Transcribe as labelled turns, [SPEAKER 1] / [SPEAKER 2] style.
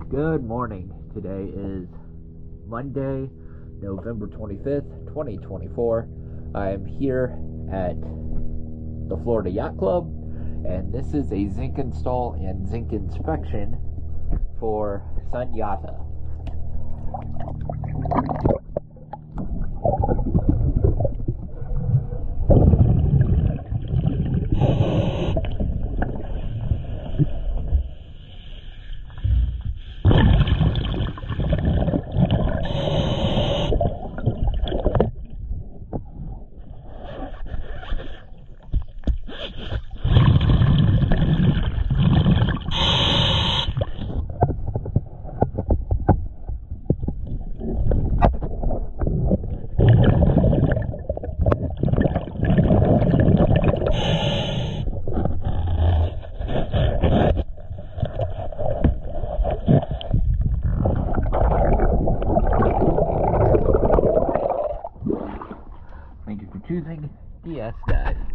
[SPEAKER 1] Good morning. Today is Monday, November 25th, 2024. I am here at the Florida Yacht Club, and this is a zinc install and zinc inspection for Sunyachta. Thank you for choosing DS Dive.